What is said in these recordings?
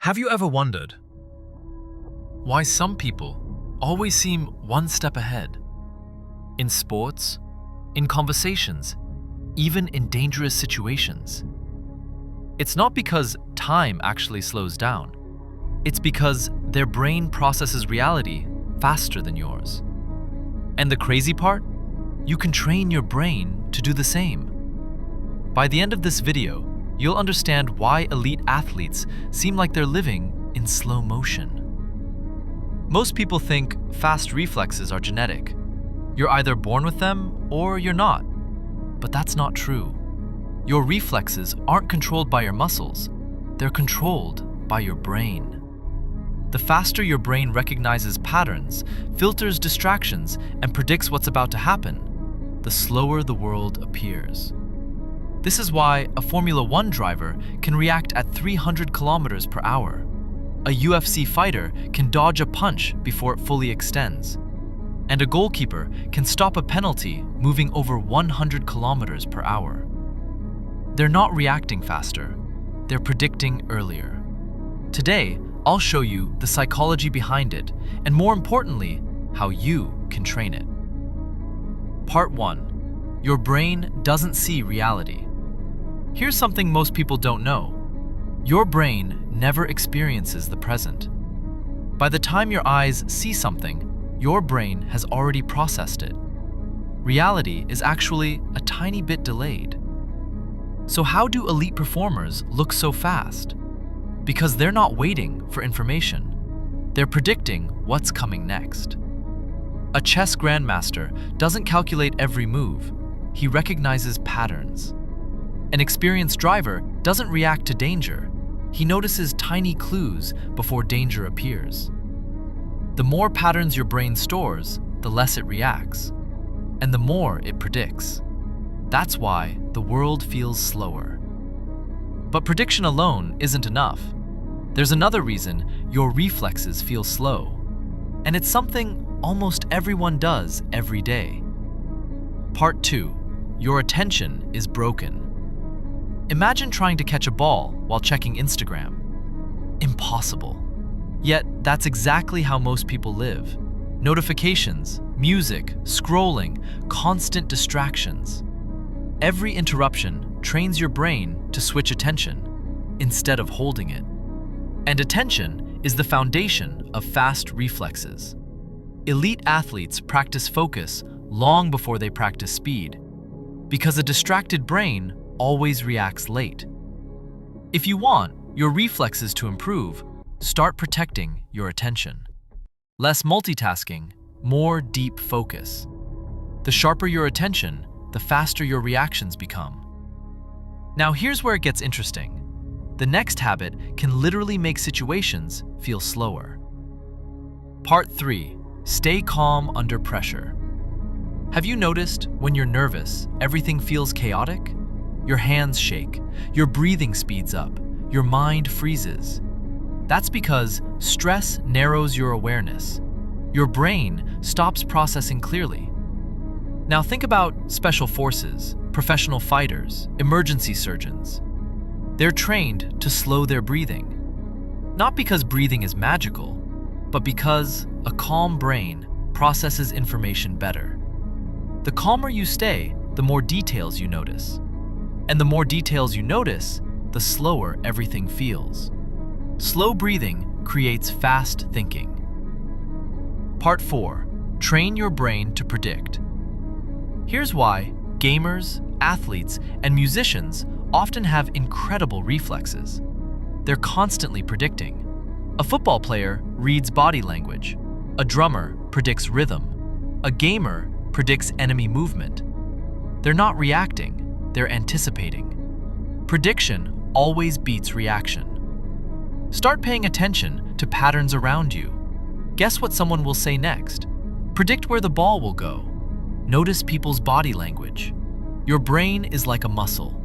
Have you ever wondered why some people always seem one step ahead? In sports, in conversations, even in dangerous situations. It's not because time actually slows down. It's because their brain processes reality faster than yours. And the crazy part? You can train your brain to do the same. By the end of this video, you'll understand why elite athletes seem like they're living in slow motion. Most people think fast reflexes are genetic. You're either born with them or you're not. But that's not true. Your reflexes aren't controlled by your muscles. They're controlled by your brain. The faster your brain recognizes patterns, filters distractions, and predicts what's about to happen, the slower the world appears. This is why a Formula One driver can react at 300 kilometers per hour. A UFC fighter can dodge a punch before it fully extends. And a goalkeeper can stop a penalty moving over 100 kilometers per hour. They're not reacting faster, they're predicting earlier. Today, I'll show you the psychology behind it, and more importantly, how you can train it. Part 1. Your brain doesn't see reality. Here's something most people don't know. Your brain never experiences the present. By the time your eyes see something, your brain has already processed it. Reality is actually a tiny bit delayed. So how do elite performers look so fast? Because they're not waiting for information. They're predicting what's coming next. A chess grandmaster doesn't calculate every move. He recognizes patterns. An experienced driver doesn't react to danger. He notices tiny clues before danger appears. The more patterns your brain stores, the less it reacts, and the more it predicts. That's why the world feels slower. But prediction alone isn't enough. There's another reason your reflexes feel slow, and it's something almost everyone does every day. Part 2. Your attention is broken. Imagine trying to catch a ball while checking Instagram. Impossible. Yet, that's exactly how most people live. Notifications, music, scrolling, constant distractions. Every interruption trains your brain to switch attention instead of holding it. And attention is the foundation of fast reflexes. Elite athletes practice focus long before they practice speed, because a distracted brain always reacts late. If you want your reflexes to improve, start protecting your attention. Less multitasking, more deep focus. The sharper your attention, the faster your reactions become. Now here's where it gets interesting. The next habit can literally make situations feel slower. Part 3. Stay calm under pressure. Have you noticed when you're nervous, everything feels chaotic? Your hands shake, your breathing speeds up, your mind freezes. That's because stress narrows your awareness. Your brain stops processing clearly. Now think about special forces, professional fighters, emergency surgeons. They're trained to slow their breathing. Not because breathing is magical, but because a calm brain processes information better. The calmer you stay, the more details you notice. And the more details you notice, the slower everything feels. Slow breathing creates fast thinking. Part 4. Train your brain to predict. Here's why gamers, athletes, and musicians often have incredible reflexes. They're constantly predicting. A football player reads body language. A drummer predicts rhythm. A gamer predicts enemy movement. They're not reacting, they're anticipating. Prediction always beats reaction. Start paying attention to patterns around you. Guess what someone will say next. Predict where the ball will go. Notice people's body language. Your brain is like a muscle.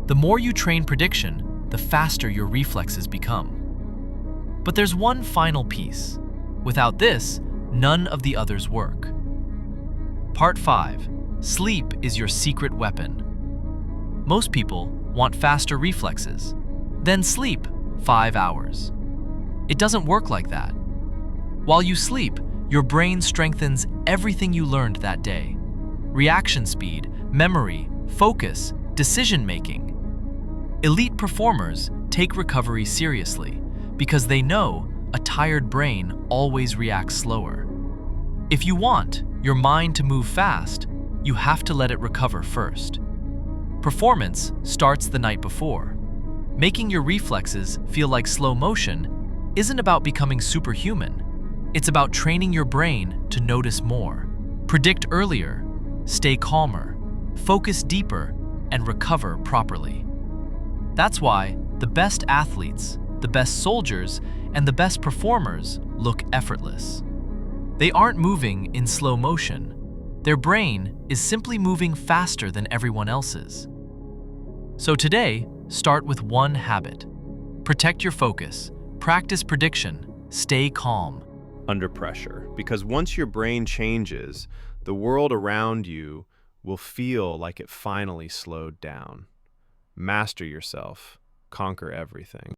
The more you train prediction, the faster your reflexes become. But there's one final piece. Without this, none of the others work. Part 5. Sleep is your secret weapon. Most people want faster reflexes. Then sleep 5 hours. It doesn't work like that. While you sleep, your brain strengthens everything you learned that day. Reaction speed, memory, focus, decision-making. Elite performers take recovery seriously because they know a tired brain always reacts slower. If you want your mind to move fast, you have to let it recover first. Performance starts the night before. Making your reflexes feel like slow motion isn't about becoming superhuman. It's about training your brain to notice more, predict earlier, stay calmer, focus deeper, and recover properly. That's why the best athletes, the best soldiers, and the best performers look effortless. They aren't moving in slow motion. Their brain is simply moving faster than everyone else's. So today, start with one habit. Protect your focus, practice prediction, stay calm. Under pressure, because once your brain changes, the world around you will feel like it finally slowed down. Master yourself, conquer everything.